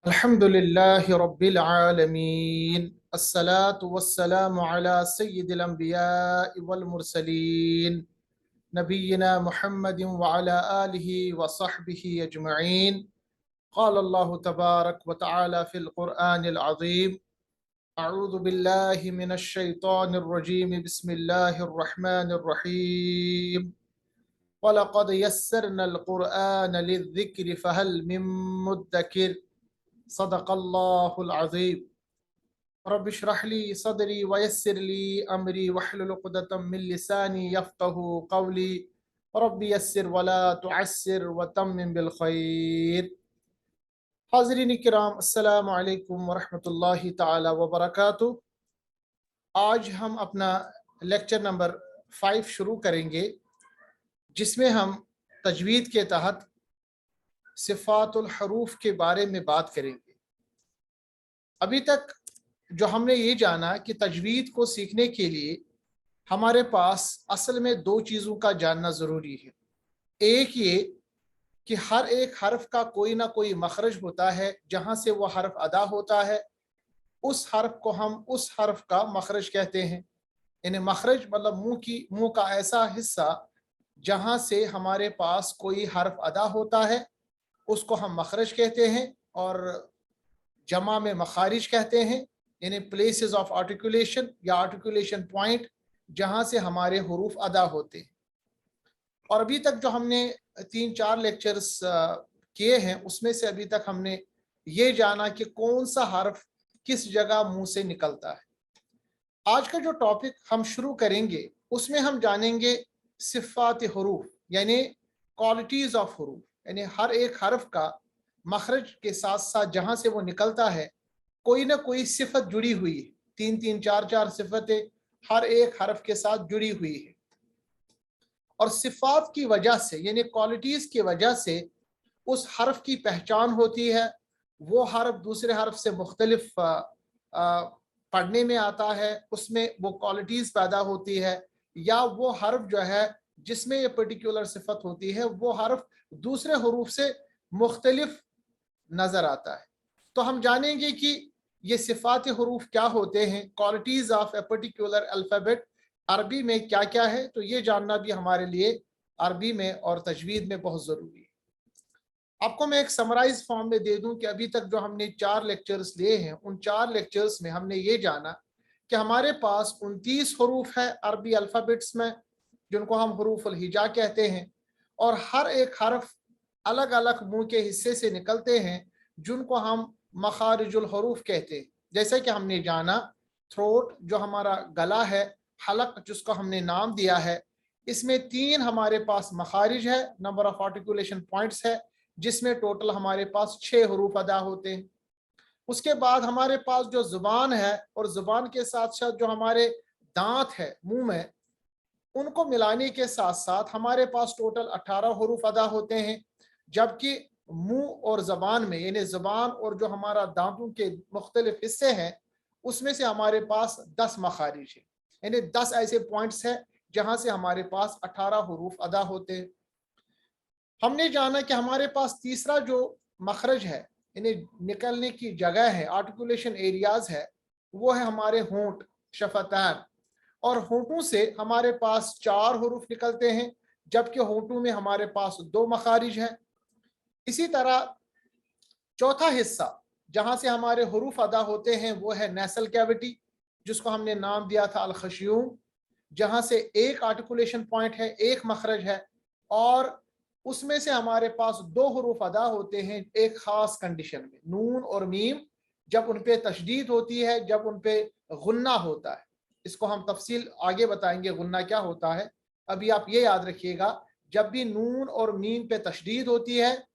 अल्हम्दुलिल्लाहि रब्बिल आलमीन अस्सलातु वस्सलामु अला सय्यिदिल अंबियाइ वल मुरसलीन नबिय्यिना मुहम्मदिन व अला आलिहि व सहबिहि अजमईन क़ाल अल्लाहु तबारक व तआला फ़िल क़ुरआनिल अज़ीम अऊज़ु बिल्लाहि मिनश शैतानिर रजीम बिस्मिल्लाहिर रहमानिर रहीम वलक़द यस्सरनल क़ुरआन लिज़्ज़िक्रि फ़हल मिन मुद्दकिर सदक़ल्लाहुल अज़ीम रब्बि इश्रह ली सदरी वयस्सिर ली अमरी वहलुल उक़दतम मिन लिसानी यफ़क़हू क़ौली रब्बि यस्सिर वला तुअस्सिर वतम्मिम बिल खैर। हाज़रीन किराम, अस्सलामु अलैकुम वरहमतुल्लाहि ताला वबरकातुहू। आज हम अपना लेक्चर नंबर 5 शुरू करेंगे, जिसमें हम तजवीद के तहत सिफ़ातुल हुरूफ के बारे में बात करेंगे। अभी तक जो हमने ये जाना कि तजवीद को सीखने के लिए हमारे पास असल में दो चीज़ों का जानना ज़रूरी है। एक ये कि हर एक हर्फ का कोई ना कोई मखरज होता है, जहाँ से वो हर्फ अदा होता है उस हर्फ को हम उस हर्फ का मखरज कहते हैं। यानी मखरज मतलब मुंह का ऐसा हिस्सा जहाँ से हमारे पास कोई हर्फ अदा होता है, उसको हम मखरज कहते हैं, और जमा में मखारिज कहते हैं। यानी प्लेसेस ऑफ आर्टिकुलेशन या आर्टिकुलेशन पॉइंट, जहाँ से हमारे हुरूफ अदा होते हैं। और अभी तक जो हमने 3-4 लेक्चर्स किए हैं, उसमें से अभी तक हमने ये जाना कि कौन सा हर्फ किस जगह मुंह से निकलता है। आज का जो टॉपिक हम शुरू करेंगे उसमें हम जानेंगे सिफ़ात हुरूफ, यानी क्वालिटीज़ ऑफ हुरूफ। यानी हर एक हर्फ का मखरज के साथ साथ जहाँ से वो निकलता है कोई ना कोई सिफत जुड़ी हुई है। 3-3, 4-4 सिफतें हर एक हर्फ के साथ जुड़ी हुई है, और सिफात की वजह से यानी क्वालिटीज़ की वजह से उस हर्फ की पहचान होती है। वो हर्फ दूसरे हर्फ से मुख्तलिफ पढ़ने में आता है, उसमें वो क्वालिटीज़ पैदा होती है, या वो हर्फ जो है जिसमें ये पर्टिकुलर सिफत होती है वो हर्फ दूसरे हरूफ से मुख्तलिफ नज़र आता है। तो हम जानेंगे कि ये सिफात हरूफ क्या होते हैं, qualities of a particular alphabet अरबी में क्या क्या है। तो ये जानना भी हमारे लिए अरबी में और तजवीद में बहुत ज़रूरी है। आपको मैं एक समराइज फॉर्म में दे दूं कि अभी तक जो हमने 4 लेक्चर्स लिए हैं, उन 4 लेक्चर्स में हमने ये जाना कि हमारे पास 29 हरूफ है अरबी अल्फ़ाबेट्स में, जिनको हम हरूफ अल हिजा कहते हैं, और हर एक हर्फ अलग अलग मुंह के हिस्से से निकलते हैं, जिनको हम मखारिजुल हरूफ कहते हैं। जैसे कि हमने जाना थ्रोट जो हमारा गला है, हलक जिसको हमने नाम दिया है, इसमें 3 हमारे पास मखारिज है, नंबर ऑफ आर्टिकुलेशन पॉइंट्स है, जिसमें टोटल हमारे पास 6 हरूफ अदा होते हैं। उसके बाद हमारे पास जो जुबान है, और जुबान के साथ साथ जो हमारे दांत है मुंह में, उनको मिलाने के साथ साथ हमारे पास टोटल 18 हरूफ अदा होते हैं। जबकि मुंह और जबान में यानी जबान और जो हमारा दांतों के मुख्तलिफ हिस्से हैं, उसमें से हमारे पास 10 मखारिज है, यानी 10 ऐसे पॉइंट्स हैं जहां से हमारे पास 18 हरूफ अदा होते हैं। हमने जाना कि हमारे पास तीसरा जो मखरज है, यानी निकलने की जगह है, आर्टिकुलेशन एरियाज है, वो है हमारे होंठ, शफतान। और होंठों से हमारे पास 4 हरूफ निकलते हैं, जबकि होंठों में हमारे पास 2 मखारिज हैं। इसी तरह चौथा हिस्सा जहां से हमारे हरूफ अदा होते हैं वो है नेसल कैविटी, जिसको हमने नाम दिया था अल खशयूम, जहां से एक आर्टिकुलेशन पॉइंट है, एक मखरज है, और उसमें से हमारे पास 2 हरूफ अदा होते हैं एक खास कंडीशन में, नून और मीम, जब उन पे तशदीद होती है, जब उन पे गुन्ना होता है। इसको हम तफसील आगे बताएंगे गुन्ना क्या होता है। अभी आप ये याद रखिएगा, जब भी नून और मीम पे तशदीद होती है,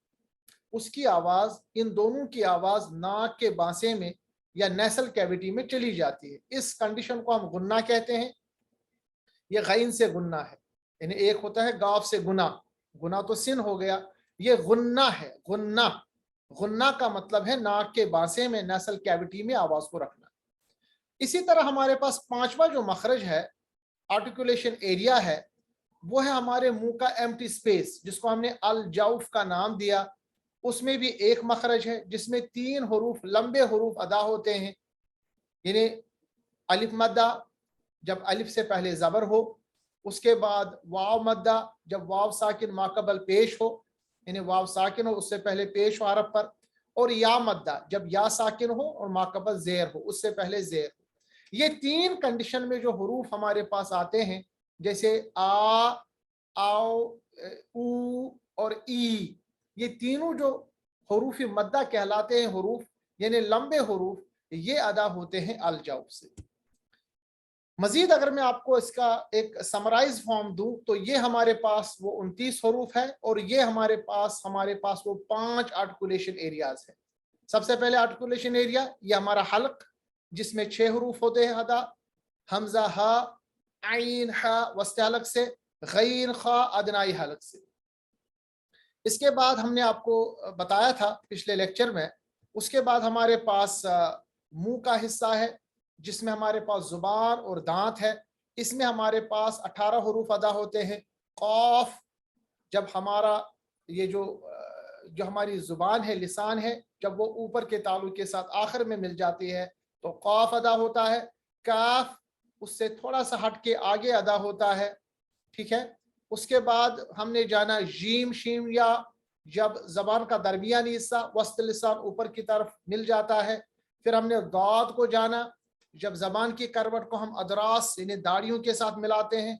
उसकी आवाज़, इन दोनों की आवाज़ नाक के बांसे में या नेसल कैविटी में चली जाती है। इस कंडीशन को हम गुन्ना कहते हैं। ये गैन से गुन्ना है, यानी एक होता है गाफ से गुना, गुना तो सिन हो गया, ये गुन्ना है। गुन्ना, गुन्ना का मतलब है नाक के बांसे में नेसल कैविटी में आवाज़ को रखना। इसी तरह हमारे पास पांचवा जो मखरज है, आर्टिकुलेशन एरिया है, वो है हमारे मुंह का एम्प्टी स्पेस, जिसको हमने अल जौफ का नाम दिया। उसमें भी एक मखरज है जिसमें 3 हरूफ लंबे हरूफ अदा होते हैं, यानी अलिफ मद्दा जब अलिफ से पहले ज़बर हो, उसके बाद वाव मद्दा जब वाव साकिन माकबल पेश हो, यानी वाव साकिन हो उससे पहले पेश हो हरफ पर, और या मद्दा जब या साकिन हो और माकबल ज़ेर हो उससे पहले ज़ेर हो। ये 3 कंडीशन में जो हरूफ हमारे पास आते हैं, जैसे आ, आओ, ऊ और ई, ये तीनों जो हरूफ मद्दा कहलाते हैं हरूफ, यानी लंबे हरूफ, ये अदा होते हैं अल जौफ से। मजीद अगर मैं आपको इसका एक समराइज फॉर्म दूं तो ये हमारे पास वो 29 हरूफ है, और ये हमारे पास वो 5 आर्टिकुलेशन एरियाज है। सबसे पहले आर्टिकुलेशन एरिया ये हमारा हल्क, जिसमें 6 हरूफ होते हैं अदा, हमजा हा, आइन हा वस्ते हलक से, गैन खा अदनाई हलक से। इसके बाद हमने आपको बताया था पिछले लेक्चर में, उसके बाद हमारे पास मुंह का हिस्सा है जिसमें हमारे पास जुबान और दांत है। इसमें हमारे पास 18 हरूफ अदा होते हैं। कौफ जब हमारा ये जो हमारी जुबान है, लिसान है, जब वो ऊपर के तालुक के साथ आखिर में मिल जाती है तो कौफ अदा होता है। काफ उससे थोड़ा सा हट के आगे अदा होता है, ठीक है। उसके बाद हमने जाना जीम शीम या, जब जबान का दरमियानी हिस्सा वस्त लिसान ऊपर की तरफ मिल जाता है। फिर हमने दाद को जाना, जब जबान की करवट को हम अदरास यानी दाढ़ियों के साथ मिलाते हैं,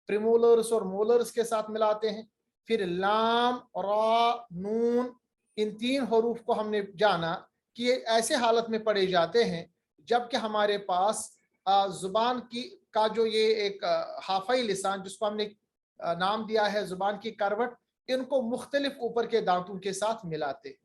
प्रीमोलर्स और मोलर्स के साथ मिलाते हैं। फिर लाम, रा, नून, इन 3 हरूफ को हमने जाना कि ये ऐसे हालत में पढ़े जाते हैं जबकि हमारे पास जुबान की का जो ये एक हाफई लिसान जिसको हमने नाम दिया है जुबान की करवट, इनको मुख्तलिफ ऊपर के दांतों के साथ मिलाते।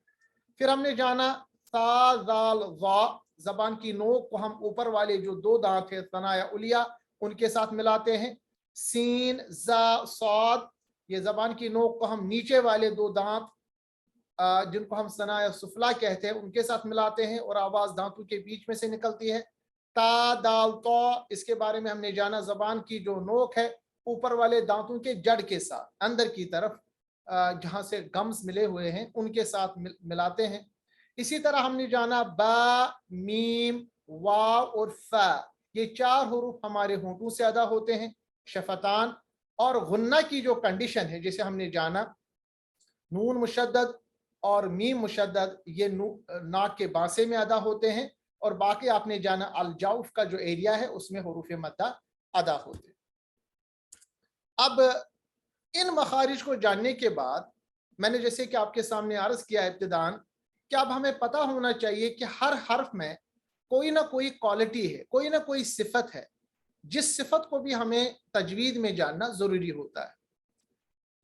फिर हमने जाना सा, जाल, वा, जबान की नोक को हम ऊपर वाले जो 2 दांत है तना या उलिया उनके साथ मिलाते हैं। सीन, जा, सौद, ये जबान की नोक को हम नीचे वाले 2 दांत जिनको हम सना या सुफला कहते हैं उनके साथ मिलाते हैं और आवाज दांतों के बीच में से निकलती है। ता, दाल, तो, इसके बारे में हमने जाना जबान की जो नोक है ऊपर वाले दांतों के जड़ के साथ अंदर की तरफ जहां से गम्स मिले हुए हैं उनके साथ मिलाते हैं। इसी तरह हमने जाना बा, मीम, वाव और फा, ये 4 हरूफ हमारे होंठों से अदा होते हैं। शफतान और गुन्ना की जो कंडीशन है, जैसे हमने जाना नून मुशद्दद और मीम मुशद्दद, ये नाक के बांसे में अदा होते हैं, और बाकी आपने जाना अल जौफ का जो एरिया है उसमें हरूफ मद्दा अदा होते हैं। अब इन मखारिज को जानने के बाद मैंने जैसे कि आपके सामने अर्ज किया इब्तिदान कि अब हमें पता होना चाहिए कि हर हर्फ में कोई ना कोई क्वालिटी है, कोई ना कोई सिफत है, जिस सिफत को भी हमें तजवीद में जानना जरूरी होता है।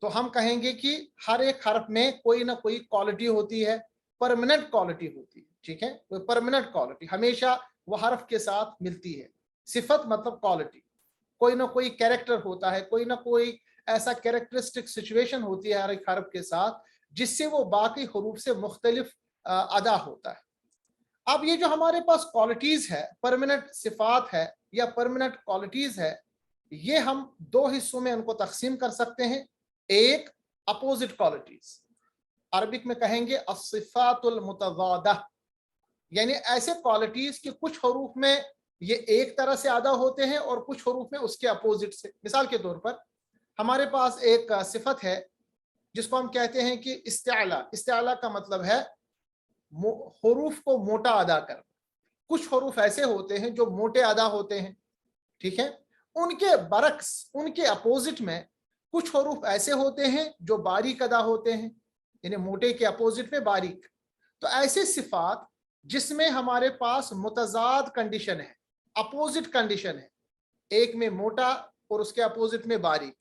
तो हम कहेंगे कि हर एक हर्फ में कोई ना कोई क्वालिटी होती है, परमानेंट क्वालिटी होती है, ठीक है। कोई परमानेंट क्वालिटी हमेशा वो हर्फ के साथ मिलती है। सिफत मतलब क्वालिटी, कोई ना कोई कैरेक्टर होता है, कोई ना कोई ऐसा कैरेक्टरिस्टिक सिचुएशन होती है हर एक हर्फ के साथ जिससे वो बाकी हरूफ से मुख्तलिफ अदा होता है। अब ये जो हमारे पास क्वालिटीज है, परमानेंट सिफात है या परमानेंट क्वालिटीज है, ये हम 2 हिस्सों में उनको तकसीम कर सकते हैं। एक अपोजिट क्वालिटीज, अरबिक में कहेंगे अस्सिफातुल मुतज़ादा, यानी ऐसे क्वालिटीज कि कुछ हरूफ में ये एक तरह से अदा होते हैं और कुछ हरूफ में उसके अपोजिट से। मिसाल के तौर पर हमारे पास एक सिफत है जिसको हम कहते हैं कि इस्तिआला। इस्तिआला का मतलब है हरूफ को मोटा अदा करना। कुछ हरूफ ऐसे होते हैं जो मोटे अदा होते हैं, ठीक है। उनके बरक्स, उनके अपोजिट में कुछ हरूफ ऐसे होते हैं जो बारीक अदा होते हैं, यानी मोटे के अपोजिट में बारीक। तो ऐसे सिफात जिसमें हमारे पास मुतजाद कंडीशन है, अपोजिट कंडीशन है, एक में मोटा और उसके अपोजिट में बारीक,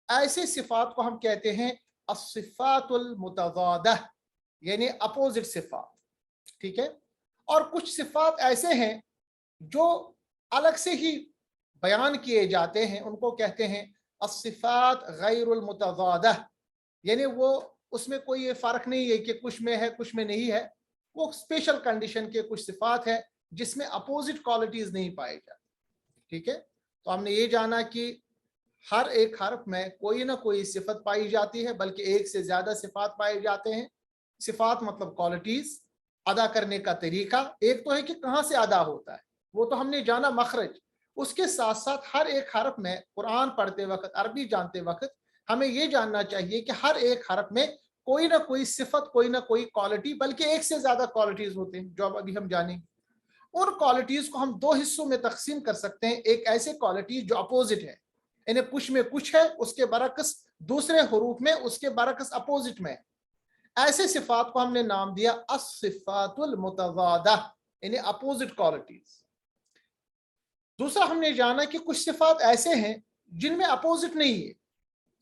ऐसे सिफात को हम कहते हैं अस्सिफातुल मुतज़ादा, यानी अपोजिट सिफात, ठीक है। और कुछ सिफात ऐसे हैं जो अलग से ही बयान किए जाते हैं, उनको कहते हैं अस्सिफात गैरुल मुतज़ादा, यानी वो उसमें कोई ये फर्क नहीं है कि कुछ में है कुछ में नहीं है, वो स्पेशल कंडीशन के कुछ सिफात है जिसमें अपोजिट क्वालिटीज नहीं पाई जाती, ठीक है। तो हमने ये जाना कि हर एक हर्फ में कोई ना कोई सिफत पाई जाती है, बल्कि एक से ज्यादा सिफात पाए जाते हैं। सिफात मतलब क्वालिटीज, अदा करने का तरीका। एक तो है कि कहाँ से अदा होता है, वो तो हमने जाना, मखरज। उसके साथ साथ हर एक हर्फ में कुरान पढ़ते वक्त, अरबी जानते वक्त हमें ये जानना चाहिए कि हर एक हर्फ में कोई ना कोई सिफत, कोई ना कोई क्वालिटी, बल्कि एक से ज्यादा क्वालिटीज होते हैं जो अब अभी हम जानेंगे। उन क्वालिटीज को हम दो हिस्सों में तकसीम कर सकते हैं। एक ऐसे क्वालिटीज जो अपोजिट है, यानी कुछ में कुछ है, उसके बरक्स दूसरे हरूफ में उसके बरक्स अपोजिट में। ऐसे सिफात को हमने नाम दिया अस्सिफातुल मुतज़ादा, यानी अपोजिट क्वालिटीज। दूसरा हमने जाना कि कुछ सिफात ऐसे हैं जिनमें अपोजिट नहीं है,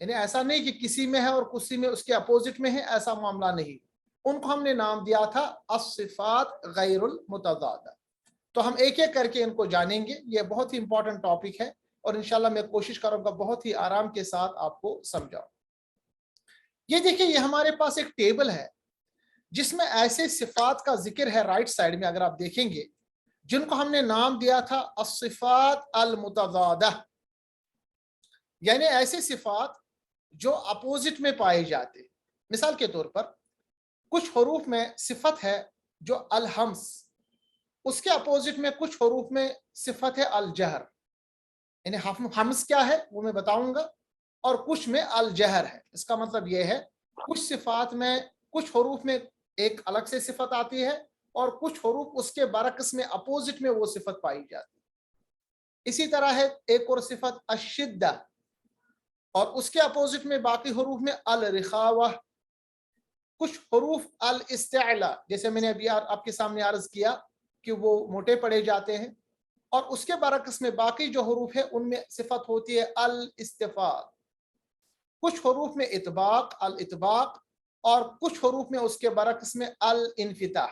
यानी ऐसा नहीं कि किसी में है और किसी में उसके अपोजिट में है, ऐसा मामला नहीं। उनको हमने नाम दिया था अस्सिफात गैरुल मुतज़ादा। तो हम एक एक करके इनको जानेंगे। ये बहुत ही इंपॉर्टेंट टॉपिक है और इंशाल्लाह मैं कोशिश करूंगा बहुत ही आराम के साथ आपको समझाऊं। ये देखिए, ये हमारे पास एक टेबल है जिसमें ऐसे सिफात का जिक्र है राइट साइड में, अगर आप देखेंगे, जिनको हमने नाम दिया था अस्सिफात अल मुतज़ादा, यानी ऐसे सिफात जो अपोजिट में पाए जाते। मिसाल के तौर पर कुछ हरूफ में सिफत है जो अल हम्स, उसके अपोजिट में कुछ हरूफ में सिफत है अल जहर, यानी हम्स क्या है वो मैं बताऊंगा, और कुछ में अल जहर है। इसका मतलब यह है कुछ सिफात में, कुछ हरूफ में एक अलग से सिफत आती है और कुछ हरूफ उसके बरक्स में अपोजिट में वो सिफत पाई जाती है। इसी तरह है एक और सिफत अशिद्दा, और उसके अपोजिट में बाकी हरूफ में अल रिखावा, कुछ हरूफ अल इस्तिअला, जैसे मैंने अभी आपके सामने अर्ज किया कि वो मोटे पड़े जाते हैं, और उसके बरक्स में बाकी जो हरूफ है उनमें सिफत होती है अल इस्तिफाल। कुछ हरूफ में इतबाक, अल इतबाक, और कुछ हरूफ में उसके बरक्स में अल इन्फिताह,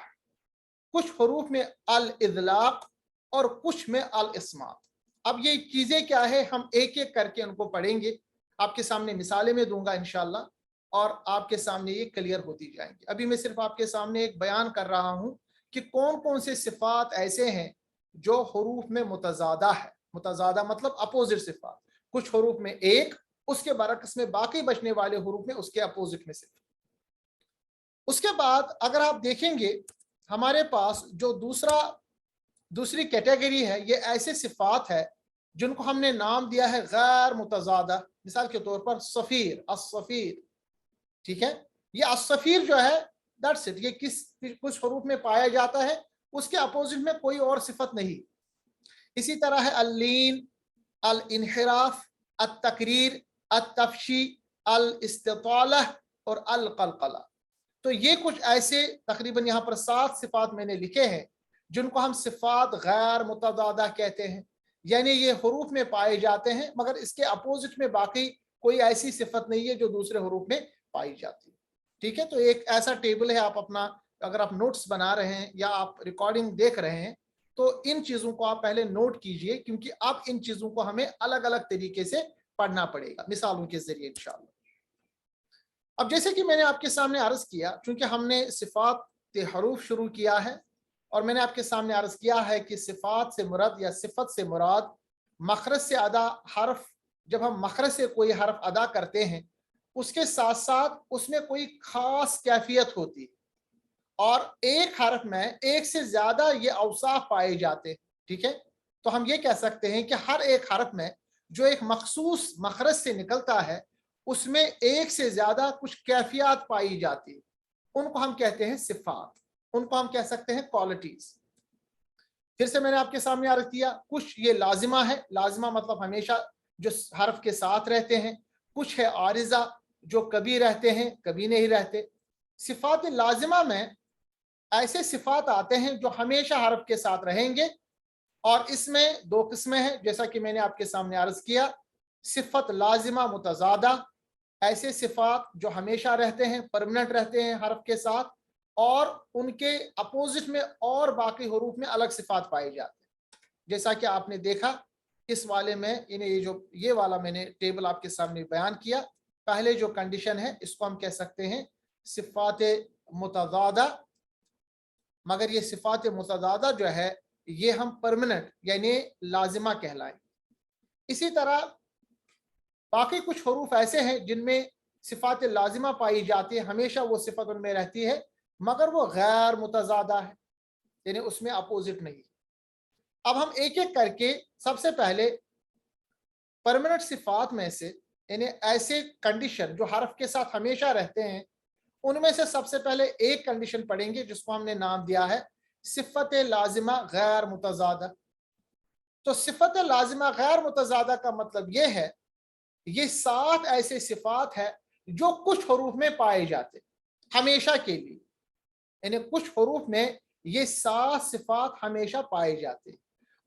कुछ हरूफ में अल इदलाक, और कुछ में अल इस्मात। अब ये चीजें क्या है, हम एक एक करके उनको पढ़ेंगे। आपके सामने मिसालें में दूंगा इंशाल्लाह, और आपके सामने ये क्लियर होती जाएंगी। अभी मैं सिर्फ आपके सामने एक बयान कर रहा हूं कि कौन कौन से सिफात ऐसे हैं जो हरूफ में मुतज़ादा है। मुतज़ादा मतलब अपोजिट सिफात, कुछ हरूफ में एक, उसके बरक्स में बाकी बचने वाले हरूफ में उसके अपोजिट में सिफात। उसके बाद अगर आप देखेंगे, हमारे पास जो दूसरी कैटेगरी है, ये ऐसे सिफात है जिनको हमने नाम दिया है गैर मुतज़ादा। मिसाल के तौर पर सफीर, अस्सफीर, ठीक है, ये अस्सफीर जो है, दैट्स इट, ये कुछ हरूफ में पाया जाता है, उसके अपोजिट में कोई और सिफत नहीं। इसी तरह है अल-लीन, अल इनहिराफ, अल तकरीर, अल तफशी, अल इस्तिताला, और अल कलकला। तो ये कुछ ऐसे तकरीबन यहाँ पर 7 सिफात मैंने लिखे हैं जिनको हम सिफात गैर मुतज़ादा कहते हैं, यानी ये हरूफ में पाए जाते हैं मगर इसके अपोजिट में बाकी कोई ऐसी सिफत नहीं है जो दूसरे हरूफ में पाई जाती है। ठीक है, तो एक ऐसा टेबल है, आप अपना अगर आप नोट्स बना रहे हैं या आप रिकॉर्डिंग देख रहे हैं तो इन चीजों को आप पहले नोट कीजिए, क्योंकि अब इन चीजों को हमें अलग अलग तरीके से पढ़ना पड़ेगा मिसालों के जरिए इंशाअल्लाह। अब जैसे कि मैंने आपके सामने अर्ज किया, क्योंकि हमने सिफात हरूफ शुरू किया है, और मैंने आपके सामने अर्ज किया है कि सिफात से मुराद या सिफत से मुराद मखरज से अदा हर्फ। जब हम मखरज से कोई हर्फ अदा करते हैं, उसके साथ साथ उसमें कोई खास कैफियत होती है, और एक हर्फ में एक से ज्यादा ये औसाफ पाए जाते हैं। ठीक है, तो हम ये कह सकते हैं कि हर एक हर्फ में जो एक मखसूस मखरज से निकलता है, उसमें एक से ज्यादा कुछ कैफियत पाई जाती है, उनको हम कहते हैं सिफात, उनको हम कह सकते हैं क्वालिटीज। फिर से मैंने आपके सामने अर्ज किया, कुछ ये लाजिमा है, लाजिमा मतलब हमेशा जो हर्फ के साथ रहते हैं, कुछ है आरिजा जो कभी रहते हैं कभी नहीं रहते। सिफात लाजिमा में ऐसे सिफात आते हैं जो हमेशा हर्फ के साथ रहेंगे, और इसमें दो किस्में हैं, जैसा कि मैंने आपके सामने अर्ज किया, सिफत लाजिमा मुतज़ादा, ऐसे सिफात जो हमेशा रहते हैं, परमानेंट रहते हैं हर्फ के साथ, और उनके अपोजिट में और बाकी हरूफ में अलग सिफात पाई जाती है। जैसा कि आपने देखा इस वाले में, ये वाला मैंने टेबल आपके सामने बयान किया। पहले जो कंडीशन है इसको हम कह सकते हैं सिफात मुतज़ादा, मगर ये सिफात मुतज़ादा जो है ये हम परमानेंट यानी लाजिमा कहलाएं। इसी तरह باقی کچھ حروف ایسے ہیں جن میں صفات لازمہ پائی جاتی ہے، ہمیشہ وہ صفت ان میں رہتی ہے، مگر وہ غیر متضادہ ہے، یعنی اس میں اپوزٹ نہیں۔ اب ہم ایک ایک کر کے سب سے پہلے پرماننٹ صفات میں سے، یعنی ایسے کنڈیشن جو حرف کے ساتھ ہمیشہ رہتے ہیں، ان میں سے سب سے پہلے ایک کنڈیشن پڑھیں گے جس کو ہم نے نام دیا ہے صفت لازمہ غیر متضادہ۔ تو صفت لازمہ غیر متضادہ کا مطلب یہ ہے، یہ 7 ایسے صفات ہے جو کچھ حروف میں پائے جاتے ہمیشہ کے لیے، یعنی کچھ حروف میں یہ 7 صفات ہمیشہ پائے جاتے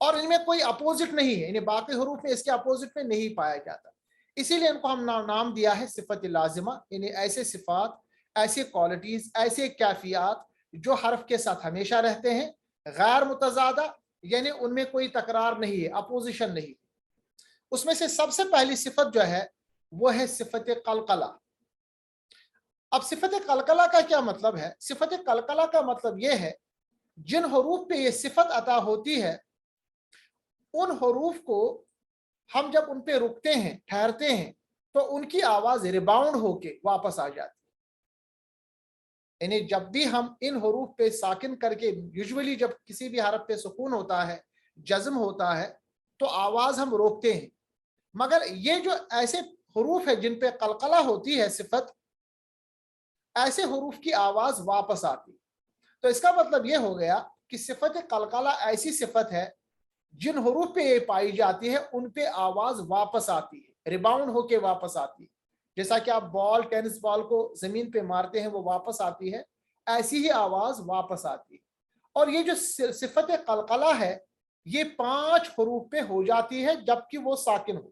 اور ان میں کوئی اپوزٹ نہیں ہے، یعنی باقی حروف میں اس کے اپوزٹ میں نہیں پایا جاتا، اسی لیے ان کو ہم نام دیا ہے صفت لازمہ، یعنی ایسے صفات، ایسے کوالٹیز، ایسے کیفیات جو حرف کے ساتھ ہمیشہ رہتے ہیں، غیر متضادہ، یعنی ان میں کوئی تکرار نہیں ہے، اپوزیشن نہیں۔ اس میں سے سب سے پہلی صفت جو ہے وہ ہے صفت قلقلہ۔ اب صفت قلقلہ کا کیا مطلب ہے؟ صفت قلقلہ کا مطلب یہ ہے جن حروف پہ یہ صفت عطا ہوتی ہے، ان حروف کو ہم جب ان پہ رکتے ہیں، ٹھہرتے ہیں، تو ان کی آواز ریباؤنڈ ہو کے واپس آ جاتی ہے، یعنی جب بھی ہم ان حروف پہ ساکن کر کے، یوزولی جب کسی بھی حرف پہ سکون ہوتا ہے، جزم ہوتا ہے، تو آواز ہم روکتے ہیں، مگر یہ جو ایسے حروف ہے جن پہ قلقلہ ہوتی ہے صفت، ایسے حروف کی آواز واپس آتی۔ تو اس کا مطلب یہ ہو گیا کہ صفت قلقلہ ایسی صفت ہے جن حروف پہ یہ پائی جاتی ہے ان پہ آواز واپس آتی ہے، ریباؤنڈ ہو کے واپس آتی ہے، جیسا کہ آپ بال، ٹینس بال کو زمین پہ مارتے ہیں وہ واپس آتی ہے، ایسی ہی آواز واپس آتی ہے۔ اور یہ جو صفت قلقلہ ہے یہ 5 حروف پہ ہو جاتی ہے جبکہ وہ ساکن ہو۔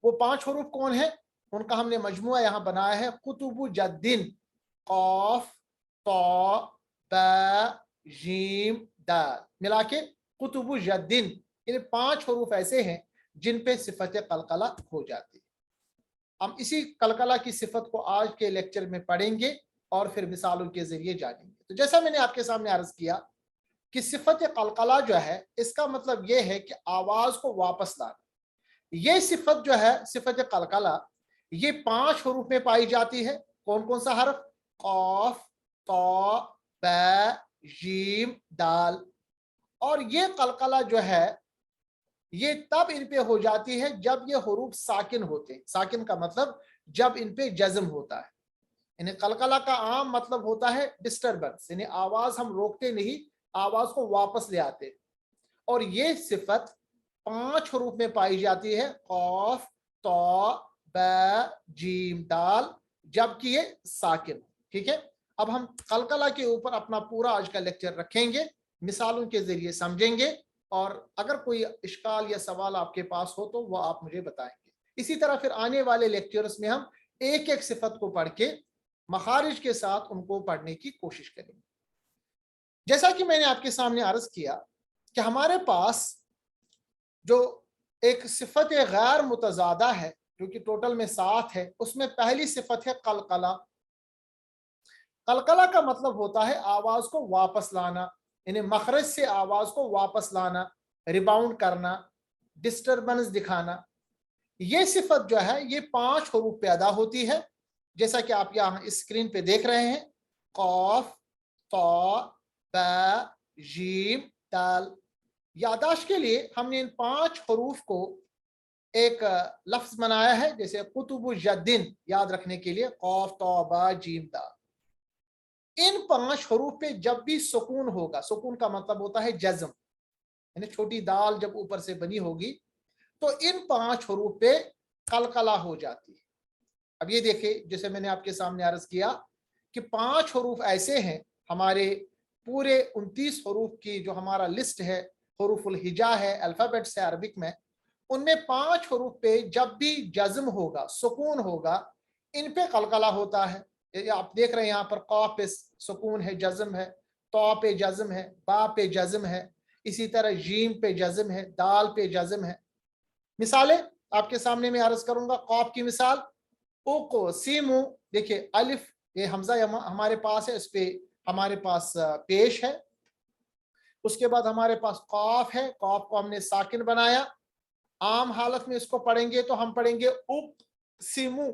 وہ 5 حروف کون ہیں؟ ان کا ہم نے مجموعہ یہاں بنایا ہے، قطب جدن، قاف، طا، با، جیم، دال، ملا کے قطب جدن، یعنی 5 حروف ایسے ہیں جن پہ صفت قلقلہ ہو جاتی ہے۔ ہم اسی قلقلہ کی صفت کو آج کے لیکچر میں پڑھیں گے اور پھر مثالوں کے ذریعے جانیں گے۔ تو جیسا میں نے آپ کے سامنے عرض کیا کہ صفت قلقلہ جو ہے اس کا مطلب یہ ہے کہ آواز کو واپس لانا۔ یہ صفت جو ہے صفت قلقلہ، یہ 5 حروف میں پائی جاتی ہے۔ کون کون سا حرف؟ قاف، طا، با، جیم، دال۔ اور یہ قلقلہ جو ہے یہ تب ان پہ ہو جاتی ہے جب یہ حروف ساکن ہوتے ہیں۔ ساکن کا مطلب جب ان پہ جزم ہوتا ہے، یعنی قلقلہ کا عام مطلب ہوتا ہے ڈسٹربنس، یعنی آواز ہم روکتے نہیں، آواز کو واپس لے آتے۔ اور یہ صفت 5 حروف میں پائی جاتی ہے، قاف، طا، با، جیم، دال، جبکہ یہ ساکن۔ ٹھیک ہے، اب ہم قلقلہ کے اوپر اپنا پورا آج کا لیکچر رکھیں گے، مثالوں کے ذریعے سمجھیں گے، اور اگر کوئی اشکال یا سوال آپ کے پاس ہو تو وہ آپ مجھے بتائیں گے۔ اسی طرح پھر آنے والے لیکچرز میں ہم ایک ایک صفت کو پڑھ کے مخارج کے ساتھ ان کو پڑھنے کی کوشش کریں گے۔ جیسا کہ میں نے آپ کے سامنے عرض کیا کہ ہمارے پاس جو ایک صفت غیر متضادہ ہے جو کہ ٹوٹل میں 7 ہے، اس میں پہلی صفت ہے قلقلہ۔ قلقلہ کا مطلب ہوتا ہے آواز کو واپس لانا، یعنی مخرج سے آواز کو واپس لانا، ریباؤنڈ کرنا، ڈسٹربنس دکھانا۔ یہ صفت جو ہے یہ 5 حروف پہ ادا ہوتی ہے، جیسا کہ آپ یہاں اسکرین پہ دیکھ رہے ہیں، قاف، طا، با، جیم، دال۔ یادداشت کے لیے ہم نے ان 5 حروف کو ایک لفظ بنایا ہے، جیسے قطب جدن، یاد رکھنے کے لیے، قاف، طا، با، جیم، دال۔ ان 5 حروف پہ جب بھی سکون ہوگا، سکون کا مطلب ہوتا ہے جزم، یعنی چھوٹی دال جب اوپر سے بنی ہوگی تو ان 5 حروف پہ قلقلہ ہو جاتی ہے۔ اب یہ دیکھیں، جیسے میں نے آپ کے سامنے عرض کیا کہ 5 حروف ایسے ہیں ہمارے پورے 29 حروف کی جو ہمارا لسٹ ہے، حروف الہجا ہے، الفابیٹس ہے عربک میں، ان میں 5 حروف پہ جب بھی جزم ہوگا، سکون ہوگا، ان پہ قلقلہ ہوتا ہے۔ آپ دیکھ رہے ہیں یہاں پر قاف پہ سکون ہے، جزم ہے، طا پہ جزم ہے، با پہ جزم ہے، اسی طرح جیم پہ جزم ہے، دال پہ جزم ہے۔ مثالیں آپ کے سامنے میں عرض کروں گا۔ قاف کی مثال، اقسمو، دیکھیں الف، یہ حمزہ ہمارے پاس ہے، اس پہ ہمارے پاس پیش ہے۔ اس کے بعد ہمارے پاس قاف ہے، قاف کو ہم نے ساکن بنایا، عام حالت میں اس کو پڑھیں گے تو ہم پڑھیں گے اقسمو،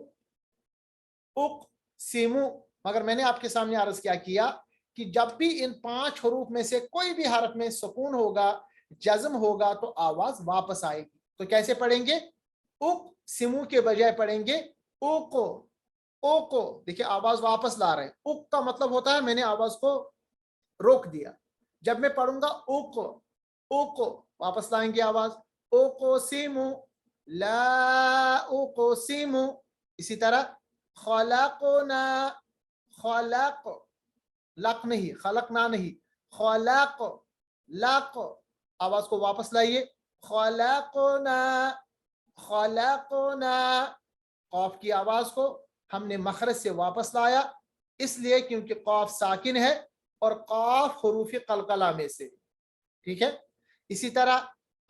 اقسمو، مگر میں نے آپ کے سامنے عرض کیا کہ جب بھی ان 5 حروف میں سے کوئی بھی حرف میں سکون ہوگا، جزم ہوگا، تو آواز واپس آئے گی. تو کیسے پڑھیں گے؟ اقسمو کے بجائے پڑھیں گے اوکو، اوکو. دیکھیں آواز واپس لا رہے ہیں. اک کا مطلب ہوتا ہے میں نے آواز کو روک دیا. جب میں پڑھوں گا اوکو، اوکو، واپس لائیں گے آواز. اوکو سیمو، لا اوکو سیمو. اسی طرح خلقنا، خلق، لق نہیں، خلقنا نہیں، خلق، لق. آواز کو واپس لائیے. خلقنا، خلقنا. قاف کی آواز کو ہم نے مخرج سے واپس لایا، اس لیے کیونکہ قاف ساکن ہے اور قاف حروف قلقلہ میں سے. ٹھیک ہے. اسی طرح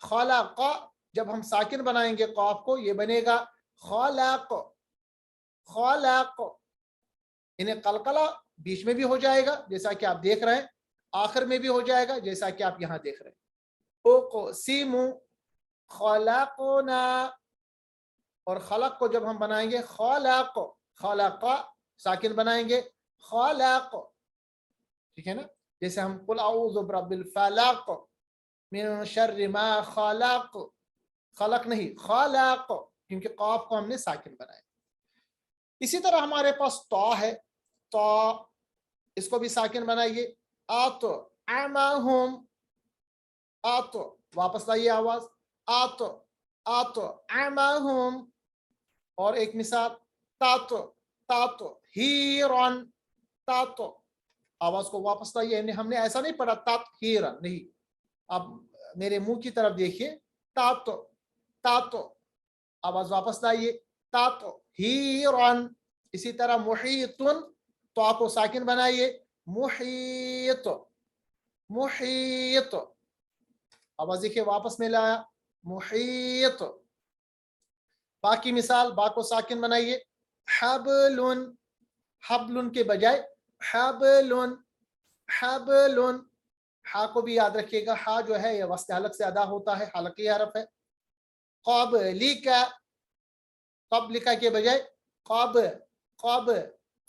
خلق، جب ہم ساکن بنائیں گے قاف کو، یہ بنے گا خلق، خلق. انہیں قلقلہ بیچ میں بھی ہو جائے گا جیسا کہ آپ دیکھ رہے ہیں، آخر میں بھی ہو جائے گا جیسا کہ آپ یہاں دیکھ رہے ہیں. اقسم، خلقنا. اور خلق کو جب ہم بنائیں گے خلق، خلق ساکن بنائیں گے خلق. ٹھیک ہے نا. جیسے ہم قل اعوذ برب الفلق من شر ما خلق، خلق نہیں خلق، کیونکہ قاف کو ہم نے ساکن بنایا. اسی طرح ہمارے پاس تا ہے، تا، اس کو بھی ساکن بنائیے. آت امہم، آت، واپس لائیے آواز. آت، آت امہم. اور ایک مثال تات، تات ہیرن، تات. آواز کو واپس لائیے. ہم نے ایسا نہیں پڑھا تات ہیرن، نہیں. آپ میرے منہ کی طرف دیکھیے. تات، تات. آواز واپس لائیے. تات ہیرن. اسی طرح محیطن، تو کو ساکن بنائیے محیط، محیط. آواز دیکھیے واپس میں لایا محیط. باقی مثال، با کو ساکن بنائیے حبلن، حبلن کے بجائے حبلن، حبلن. ہا کو بھی یاد رکھیے گا، ہا جو ہے یہ وسط حلق سے ادا ہوتا ہے، حلقی حرف ہے. قبلک، قبلک کے بجائے قب، قب،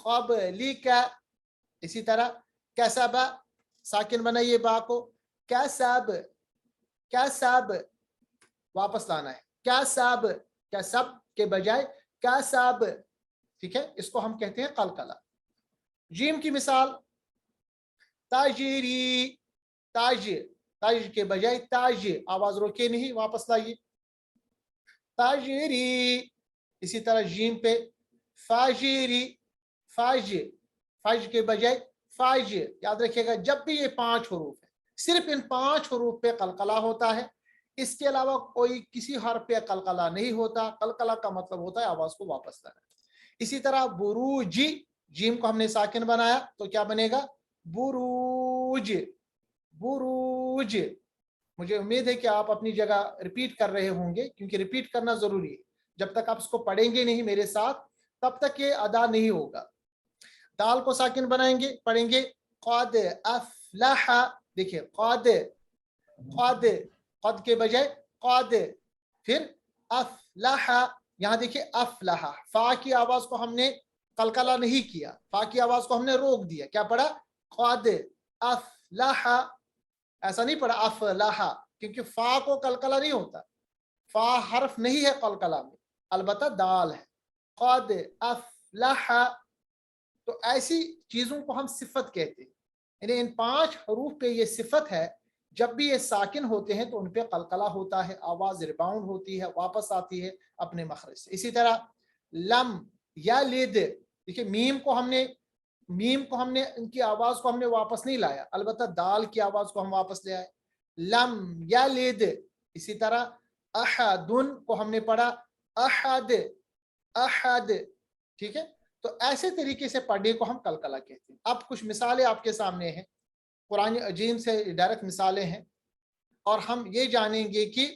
قبلک. اسی طرح کسب، ساکن بنائیے با کو کسب، کسب. واپس لانا ہے کسب، کسب کے بجائے کسب. ٹھیک ہے. اس کو ہم کہتے ہیں قلقلہ. جیم کی مثال تاجری، تاج، تاج کے بجائے تاج. آواز روکے نہیں، واپس لائیے تاجری. اسی طرح جیم پہ فاجری، فاج، فاج کے بجائے فاج. یاد رکھیے گا جب بھی یہ 5 حروف ہیں، صرف ان 5 حروف پہ قلقلہ ہوتا ہے. اس کے علاوہ کوئی کسی حرف پہ قلقلہ نہیں ہوتا. قلقلہ کا مطلب ہوتا ہے آواز کو واپس لانا. اسی طرح بروج، جیم کو ہم نے ساکن بنایا تو کیا بنے گا بروج، بروج. مجھے امید ہے کہ آپ اپنی جگہ ریپیٹ کر رہے ہوں گے، کیونکہ ریپیٹ کرنا ضروری ہے. جب تک آپ اس کو پڑھیں گے نہیں میرے ساتھ تب تک یہ ادا نہیں ہوگا. دال کو ساکن بنائیں گے، پڑھیں گے قد افلح. دیکھیے قد، قد، قد کے بجائے قد. پھر افلح، یہاں دیکھیے افلح. فا کی آواز کو ہم نے قلقلہ نہیں کیا، فا کی آواز کو ہم نے روک دیا. کیا پڑھا قد افلح. ایسا نہیں پڑھا افلح، کیونکہ فا کو قلقلہ نہیں ہوتا. فا حرف نہیں ہے قلقلہ میں، البتہ دال ہے. قد افلح. تو ایسی چیزوں کو ہم صفت کہتے ہیں. یعنی ان 5 حروف پہ یہ صفت ہے. جب بھی یہ ساکن ہوتے ہیں تو ان پہ قلقلہ ہوتا ہے، آواز ریباؤنڈ ہوتی ہے، واپس آتی ہے اپنے مخرج سے. اسی طرح لم یا لد، دیکھیے میم کو ہم نے، میم کو ہم نے ان کی آواز کو ہم نے واپس نہیں لایا، البتہ دال کی آواز کو ہم واپس لے آئے. لم یا لد. اسی طرح احدن کو ہم نے پڑھا احد، احد. ٹھیک ہے. تو ایسے طریقے سے پڑھنے کو ہم قلقلہ کہتے ہیں. اب کچھ مثالیں آپ کے سامنے ہیں، قرآن عظیم سے ڈائریکٹ مثالیں ہیں، اور ہم یہ جانیں گے کہ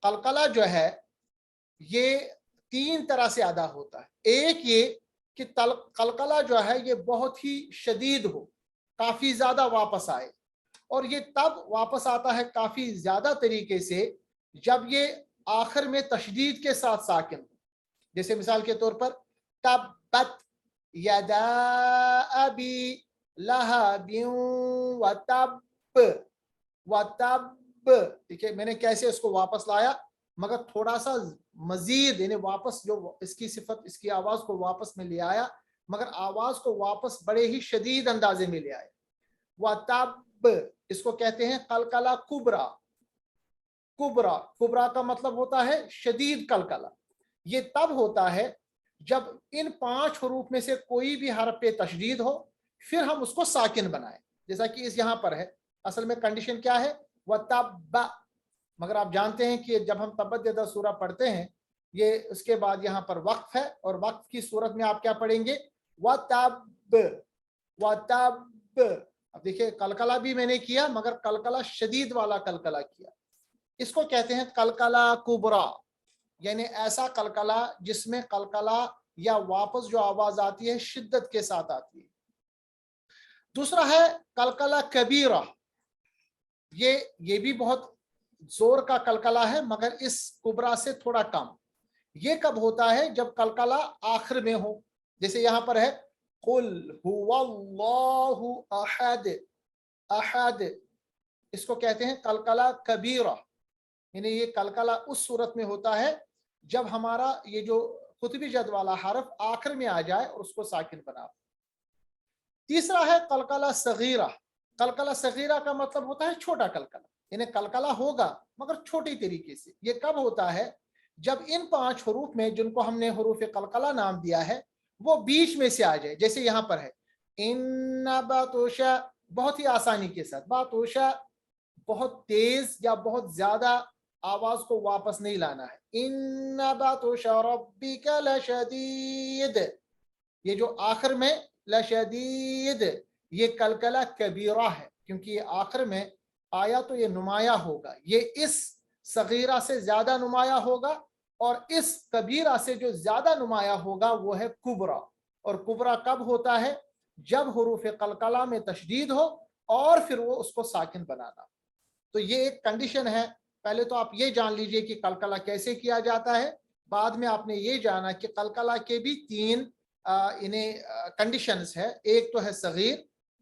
قلقلہ جو ہے یہ 3 طرح سے ادا ہوتا ہے. ایک یہ کہ قلقلہ جو ہے یہ بہت ہی شدید ہو، کافی زیادہ واپس آئے. اور یہ تب واپس آتا ہے کافی زیادہ طریقے سے جب یہ آخر میں تشدید کے ساتھ ساکن ہو، جیسے مثال کے طور پر تبت یدا ابی لہب وتب، ٹھیک ہے، میں نے کیسے اس کو واپس لایا، مگر تھوڑا سا مزید، یعنی واپس جو اس کی صفت، اس کی آواز کو واپس میں لے آیا، مگر آواز کو واپس بڑے ہی شدید اندازے میں لے آئے۔ وتب اس کو کہتے ہیں قلقلہ کبرا، کبرا، کبرا کا مطلب ہوتا ہے شدید قلقلہ۔ یہ تب ہوتا ہے جب ان 5 حروف میں سے کوئی بھی حرف پہ تشدید ہو، پھر ہم اس کو ساکن بنائیں، جیسا کہ اس یہاں پر ہے۔ اصل میں کنڈیشن کیا ہے؟ وَتَبَّ، مگر آپ جانتے ہیں کہ جب ہم تبت یدا سورہ پڑھتے ہیں، یہ اس کے بعد یہاں پر وقف ہے، اور وقف کی صورت میں آپ کیا پڑھیں گے؟ وَتَبَّ، وَتَبَّ۔ اب دیکھیں قلقلہ بھی میں نے کیا، مگر قلقلہ شدید والا قلقلہ کیا۔ اس کو کہتے ہیں قلقلہ کبرا، یعنی ایسا قلقلہ جس میں قلقلہ یا واپس جو آواز آتی ہے شدت کے ساتھ آتی ہے۔ دوسرا ہے قلقلہ کبیرہ، یہ بھی بہت زور کا قلقلہ ہے، مگر اس کبرا سے تھوڑا کم۔ یہ کب ہوتا ہے؟ جب قلقلہ آخر میں ہو، جیسے یہاں پر ہے قل هو اللہ احد، احد، اس کو کہتے ہیں قلقلہ کبیرہ، یعنی یہ قلقلہ اس صورت میں ہوتا ہے جب ہمارا یہ جو قطبی جد والا حرف آخر میں آ جائے اور اس کو ساکن بنا۔ تیسرا ہے قلقلہ صغیرہ۔ قلقلہ صغیرہ کا مطلب ہوتا ہے چھوٹا قلقلہ، یعنی قلقلہ ہوگا مگر چھوٹی طریقے سے۔ یہ کب ہوتا ہے؟ جب ان 5 حروف میں، جن کو ہم نے حروف قلقلہ نام دیا ہے، وہ بیچ میں سے آ جائے، جیسے یہاں پر ہے ان بطش، بہت ہی آسانی کے ساتھ، بطش بہت تیز یا بہت زیادہ آواز کو واپس نہیں لانا ہے، ان بطش ربک لشدید، یہ جو آخر میں لشدید، یہ قلقلہ کبیرہ ہے، کیونکہ یہ آخر میں آیا تو یہ نمایاں ہوگا، یہ اس صغیرہ سے زیادہ نمایاں ہوگا، اور اس کبیرہ سے جو زیادہ نمایاں ہوگا وہ ہے کبرا۔ اور کبرا کب ہوتا ہے؟ جب حروف قلقلہ میں تشدید ہو اور پھر وہ اس کو ساکن بنانا۔ تو یہ ایک کنڈیشن ہے۔ پہلے تو آپ یہ جان لیجئے کہ قلقلہ کیسے کیا جاتا ہے، بعد میں آپ نے یہ جانا کہ قلقلہ کے بھی 3 کنڈیشنز ہے۔ ایک تو ہے صغیر،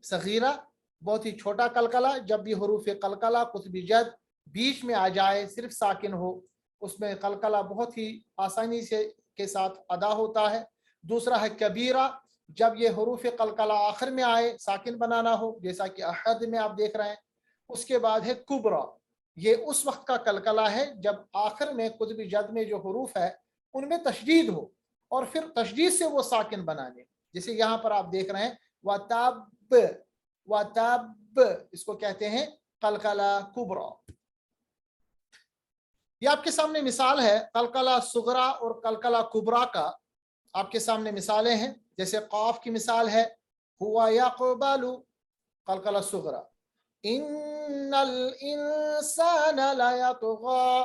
صغیرہ، بہت ہی چھوٹا قلقلہ، جب بھی حروف قلقلہ قطبی جد بیچ میں آ جائے، صرف ساکن ہو، اس میں قلقلہ بہت ہی آسانی سے کے ساتھ ادا ہوتا ہے۔ دوسرا ہے کبیرہ، جب یہ حروف قلقلہ آخر میں آئے، ساکن بنانا ہو، جیسا کہ احد میں آپ دیکھ رہے ہیں۔ اس کے بعد ہے کبرا، یہ اس وقت کا قلقلہ ہے جب آخر میں قطبی جد میں جو حروف ہے ان میں تشدید ہو، اور پھر تشدید سے وہ ساکن بنانے، جیسے یہاں پر آپ دیکھ رہے ہیں وَتَبْ، وَتَبْ، اس کو کہتے ہیں قلقلہ کبرا۔ یہ آپ کے سامنے مثال ہے قلقلہ صغرا اور قلقلہ کبرا کا، آپ کے سامنے مثالیں ہیں، جیسے قاف کی مثال ہے هو يقبل، قلقلہ صغرا، ان الانسان لیطغی،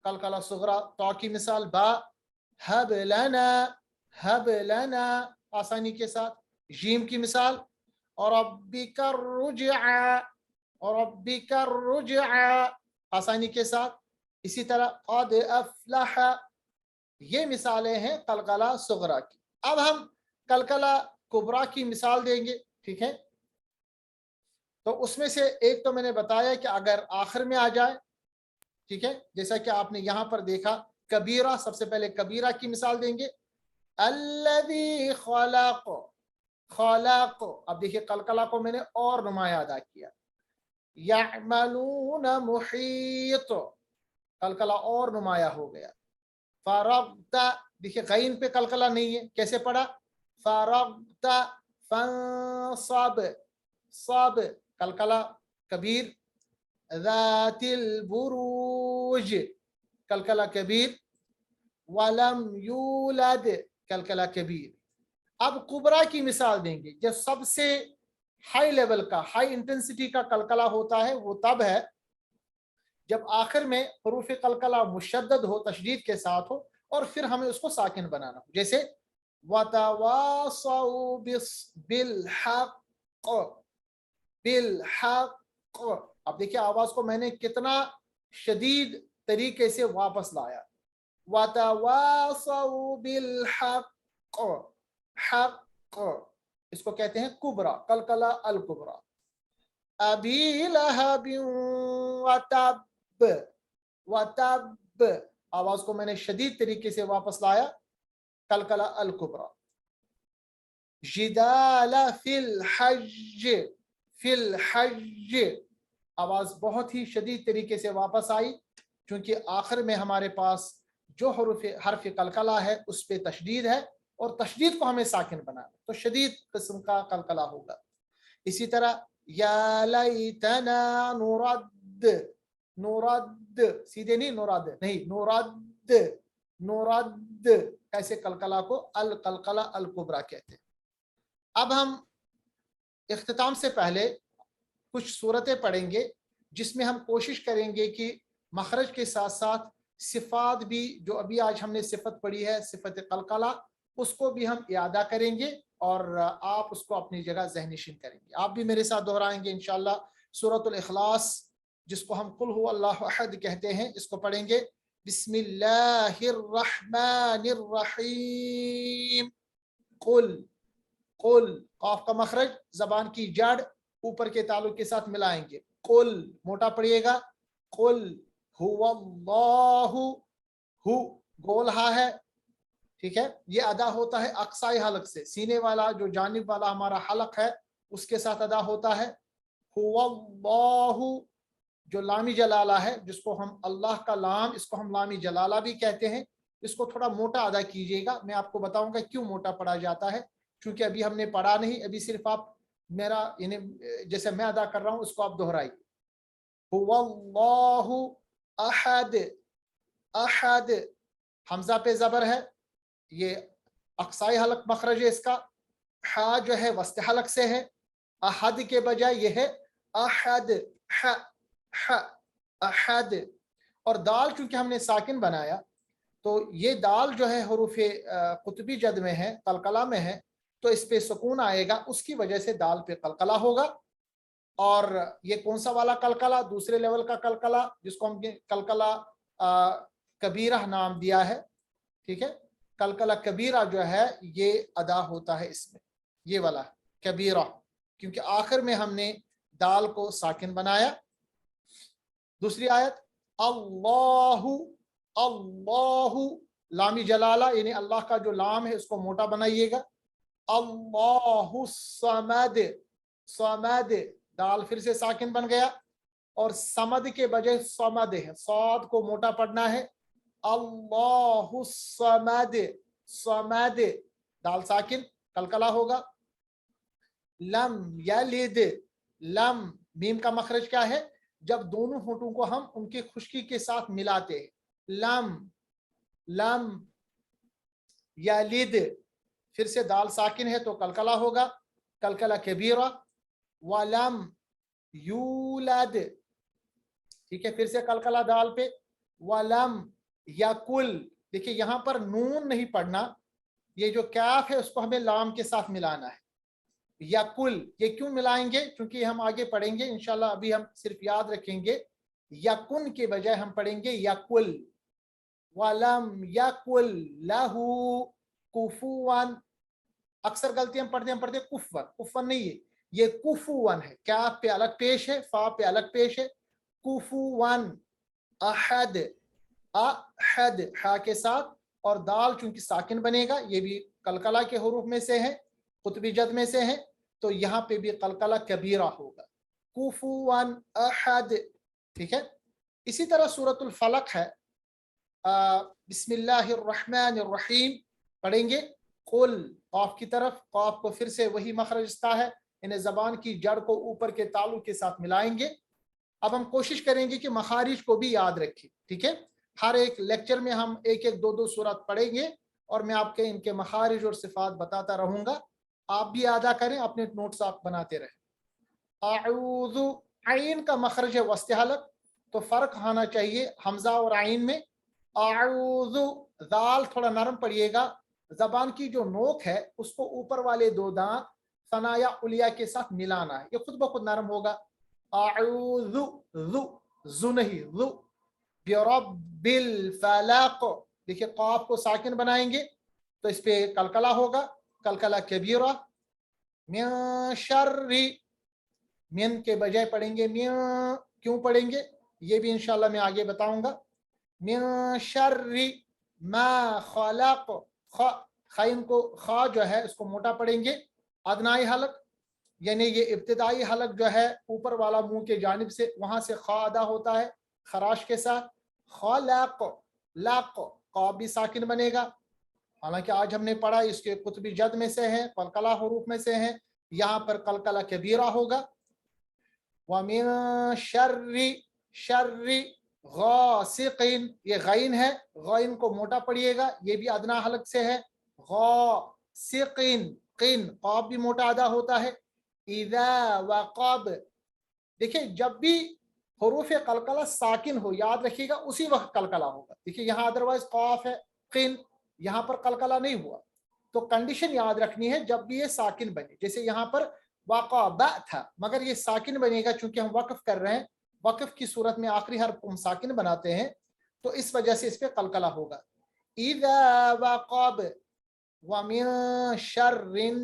قلقلہ صغرا۔ تا کی مثال با، ہب لنا، ہب لنا، آسانی کے ساتھ۔ جیم کی مثال ربک الرجع، ربک الرجع، آسانی کے ساتھ۔ اسی طرح قد افلح، یہ مثالیں ہیں قلقلہ صغرا کی۔ اب ہم قلقلہ کبرا کی مثال دیں گے، ٹھیک ہے؟ تو اس میں سے ایک تو میں نے بتایا کہ اگر آخر میں آ جائے، ٹھیک ہے، جیسا کہ آپ نے یہاں پر دیکھا کبیرہ، سب سے پہلے کبیرہ کی مثال دیں گے، الذی خلق، خلق، اب دیکھیے قلقلہ کو میں نے اور نمایاں ادا کیا، یعملون محیط، قلقلہ اور نمایاں ہو گیا، فرغت، دیکھیے غین پہ قلقلہ نہیں ہے، کیسے پڑھا؟ فرغت فانصب، صاب قلقلہ کبیر، ذات البروج قلقلہ کبیر، ولم یولد قلقلہ کبیر۔ اب کبرا کی مثال دیں گے، جو سب سے ہائی لیول کا، ہائی انٹینسٹی کا قلقلہ ہوتا ہے، وہ تب ہے جب آخر میں حروف قلقلہ مشدد ہو، تشدید کے ساتھ ہو، اور پھر ہمیں اس کو ساکن بنانا ہو، جیسے وَتَوَاصَوْا بِالْحَقِّ، بالحق۔ اب دیکھیں آواز کو میں نے کتنا شدید तरीके से वापस लाया। वतवासौ बिल हक़, हक़ इसको कहते हैं कुबरा, कलकला अल कुबरा। अबी लहबिन वतब, वतब आवाज को मैंने शदीद तरीके से वापस लाया, कलकला अल कुबरा। जिदाल फिल हज, फिल हज आवाज बहुत ही शदीद तरीके से वापस आई, क्योंकि आखिर में हमारे पास जो हर्फ कलकला है उस पे तशदीद है, और तशदीद को हमें साकिन बनाना, तो शदीद किस्म का कलकला होगा। इसी तरह या लैतना नुरद, नुरद सीधे नहीं, नुरद नहीं, नुरद, नुरद ऐसे कलकला को अल कलकला अल कुबरा कहते हैं। अब हम इख्तिताम से पहले कुछ सूरतें पढ़ेंगे जिसमें हम कोशिश करेंगे कि मखरज के साथ साथ सिफात भी, जो अभी आज हमने सिफत पढ़ी है सिफत कलकला, उसको भी हम इयादा करेंगे और आप उसको अपनी जगह ज़हनशीन करेंगे। आप भी मेरे साथ दोहराएंगे इंशाअल्लाह। सूरतुल इखलास जिसको हम कुल हु अल्लाहु अहद कहते हैं, इसको पढ़ेंगे। बिस्मिल्लाहिर रहमानिर रहीम। कुल, कुल काफ का मखरज जबान की जड़ ऊपर के तालुक के साथ मिलाएंगे। कुल मोटा पढ़िएगा। कुल हुवल्लाहु, हु गोल हा है, ठीक है, ये अदा होता है अक्साई हलक से, सीने वाला जो जानिब वाला हमारा हलक है उसके साथ अदा होता है। हुवल्लाहु जो लामी जलाला है, जिसको हम अल्लाह का लाम, इसको हम लामी जलाला भी कहते हैं, इसको थोड़ा मोटा अदा कीजिएगा। मैं आपको बताऊंगा क्यों मोटा पढ़ा जाता है, क्योंकि अभी हमने पढ़ा नहीं, अभी सिर्फ आप मेरा यानी जैसे मैं अदा कर रहा हूं उसको आप दोहराइए। हुवल्लाहु अहद, अहद हमजा पे जबर है, ये अक्साई हलक मखरज है इसका। हा जो है वस्त हलक से है, अहद के बजाय ये है अहद, ह, ह, अहद। और दाल चूंकि हमने साकिन बनाया, तो ये दाल जो है हुरूफे कुतबी जद में है, कलकला में है, तो इस पे सुकून आएगा, उसकी वजह से दाल पे कलकला होगा। और ये कौन सा वाला कलकला? दूसरे लेवल का कलकला, जिसको हमने कलकला कबीरा नाम दिया है, ठीक है। कलकला कबीरा जो है ये अदा होता है इसमें, ये वाला कबीरा, क्योंकि आखिर में हमने दाल को साकिन बनाया। दूसरी आयत, अल्लाहु, अल्लाहु लामी जलाला यानी अल्लाह का जो लाम है उसको मोटा बनाइएगा। अल्लाहु समद, समद दाल फिर से साकिन बन गया, और समद के बजाय समद है, सौद को मोटा पढ़ना है। अल्लाहु समद, समद दाल साकिन कलकला होगा। लम यलिद, लम मीम का मखरज क्या है? जब दोनों होठों को हम उनकी खुश्की के साथ मिलाते हैं, लम, लम यलिद, फिर से दाल साकिन है तो कलकला होगा, कलकला कबीरा। वलम यूलद, ठीक है, फिर से कलकला दाल पे। वलम यकुल, देखिए यहां पर नून नहीं पढ़ना, ये जो कैफ है उसको हमें लाम के साथ मिलाना है। यकुल, ये क्यों मिलाएंगे? क्योंकि हम आगे पढ़ेंगे इंशाल्लाह, अभी हम सिर्फ याद रखेंगे यकुन के बजाय हम पढ़ेंगे यकुल। वलम यकुल लहू कुफुवन, अक्सर गलती हम पढ़ते हैं कुफवन, कुफवन नहीं है, ये कुफुवन है, कैफ पे अलग पेश है, फा पे अलग पेश है, कुफुवन। अहद, अहद हा के साथ, और दाल चूंकि साकिन बनेगा, ये भी कलकला के हुरूफ में से है, कुतबी जद में से है, तो यहाँ पे भी कलकला कबीरा होगा, कुफुवन अहद, ठीक है। इसी तरह सूरतुल फलक है, बिस्मिल्लाहिर रहमानिर रहीम पढ़ेंगे। कुल काफ की तरफ, काफ को फिर से वही मखरजता है, इन्हें जबान की जड़ को ऊपर के तालु के साथ मिलाएंगे। अब हम कोशिश करेंगे कि मखारिज को भी याद रखें, ठीक है। हर एक लेक्चर में हम एक एक दो दो सूरत पढ़ेंगे और मैं आपके इनके मखारिज और सिफात बताता रहूंगा, आप भी अदा करें, अपने नोट्स आप बनाते रहें। आऊज़ु, आइन का मखरज है वस्त हलक, तो फर्क होना चाहिए हमजा और आइन में। आऊज़ु दाल थोड़ा नरम पड़िएगा, जबान की जो नोक है उसको ऊपर वाले दो दांत सनाया उलिया के साथ मिलाना है, ये खुद ब खुद नरम होगा। आऊज़ु, जु, जु नहीं, जु, बिरब्बिल फलक, देखिए क़ाफ को साकिन बनाएंगे तो इस पे कलकला होगा, कलकला कबीरा। मिन शर्रि, मिन के बजाय पढ़ेंगे मिन, क्यों पढ़ेंगे ये भी इंशाल्लाह मैं आगे बताऊंगा। मिन शर्रि मा खलक, खैन को खा जो है उसको मोटा पढ़ेंगे, अदनाई हलक यानी ये इब्तिदाई हलक जो है ऊपर वाला मुंह के जानिब से, वहां से खा अदा होता है खराश के साथ। खलक, लक, क़ाफ भी साकिन बनेगा, हालांकि आज हमने पढ़ा इसके कुतुबी जद में से है, कलकला हरूफ में से है, यहाँ पर कलकला कबीरा होगा। वमिन शर्रि, शर्रि गासिकिन, ये गैन है, गैन को मोटा पढ़िएगा, ये भी अदना हलक से है। गासिकिन, किन, क़ाफ भी मोटा अदा होता है। इज़ा वक़ब, देखिए जब भी हरूफ कलकला साकिन हो याद रखिएगा उसी वक्त कलकला होगा। देखिए यहाँ अदरवाइज क़ाफ है, किन, यहाँ पर कलकला नहीं हुआ, तो कंडीशन याद रखनी है जब भी ये साकिन बने। जैसे यहाँ पर वक़ब था, मगर ये साकिन बनेगा चूंकि हम वक्फ कर रहे हैं, वक्फ की सूरत में आखिरी हर्फ हम साकिन बनाते हैं, तो इस वजह से इस पे कलकला होगा। इज़ा वक़ब वमिन शर्रिन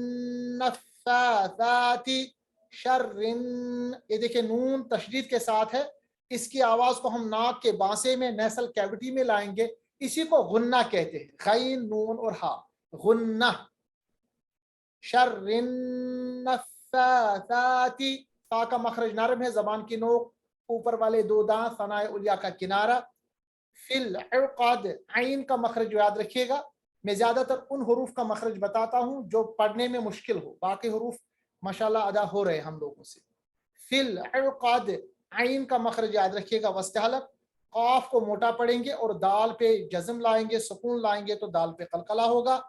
नफ़्फ़ाथाति, शर्रिन, ये देखिए नून तशदीद के साथ है, इसकी आवाज को हम नाक के बांसे में, नेसल कैविटी में लाएंगे, इसी को गुन्ना कहते हैं, गैन नून और हा, गुन्ना। शर्रिन नफ़्फ़ाथाति, ता का मखरज नरम है, जबान की नोक, ऊपर वाले दो दांत, सनाए उलिया का किनारा। फिल उक़द, आइन का मखरज याद रखिएगा, मैं ज्यादातर उन हरूफ का मखरज बताता हूं जो पढ़ने में मुश्किल हो, बाकी हरूफ माशाल्लाह अदा हो रहे हम लोगों से। फिल उक़द, आइन का मखरज याद रखिएगा वस्त हलक, क़ाफ को मोटा पढ़ेंगे और दाल पे जज़म लाएंगे, सुकून लाएंगे तो दाल पे कलकला होगा।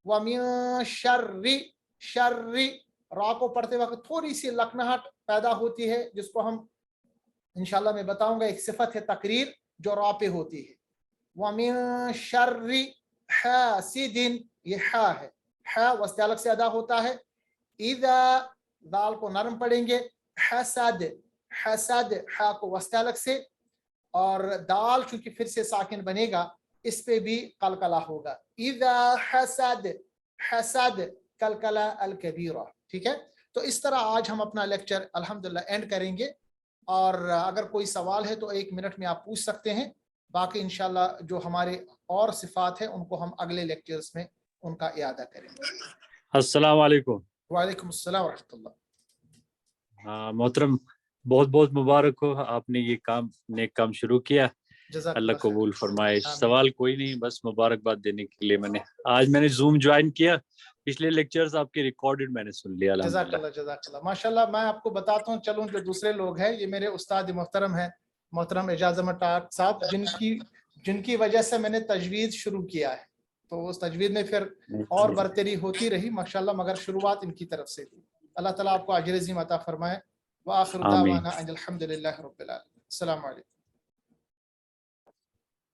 वमिन शर्रि, शर्रि, रा को पढ़ते वक्त थोड़ी सी लकनाहट पैदा होती है, जिसको हम इंशाल्लाह मैं बताऊंगा, एक सिफत है तकरीर जो रा पे होती है। वमिन शर्रि हासिदिन, ये हा है, हा वस्ते अलग से अदा होता है। इज़ा, दाल को नरम पढ़ेंगे, हसद, हसद, हा को वस्ते अलग से, और दाल चूंकि फिर से साकिन बनेगा इस पे भी कलकला होगा। इज़ा हसद, हसद, कलकला अल कबीरा। ठीक है, तो इस तरह आज हम अपना लेक्चर अल्हम्दुलिल्लाह एंड करेंगे, और अगर कोई सवाल है तो 1 मिनट में आप पूछ सकते हैं, बाकी इंशाल्लाह जो हमारे और सिफात है उनको हम अगले लेक्चर्स में उनका इयादा करेंगे। अस्सलाम वालेकुम। वालेकुम अस्सलाम व रहमतुल्लाह। हाँ मोहतरम, बहुत बहुत मुबारक हो, आपने ये काम, नेक काम शुरू किया, अल्लाह कबूल फरमाए। सवाल कोई नहीं, बस मुबारकबाद देने के लिए मैंने जूम ज्वाइन किया, पिछले लेक्चर्स आपके रिकॉर्डेड मैंने सुन लिया। जज़ाकल्लाह, जज़ाकल्लाह, माशाल्लाह। मैं आपको बताता हूँ, चलूँ जो दूसरे लोग हैं, ये मेरे उस्ताद मोहतरम है, मोहतरम एजाज अहमद टाक साहब, जिनकी वजह से मैंने तजवीज़ शुरू किया है, तो उस तजवीज़ में फिर और बरतरी होती रही माशाल्लाह, मगर शुरुआत इनकी तरफ से थी। अल्लाह ताला आपको अजर अज़ीम अता फरमाए। व आखिर दावाना अनिल हम्दुलिल्लाहि रब्बिल आलमीन। अस्सलामु अलैकुम।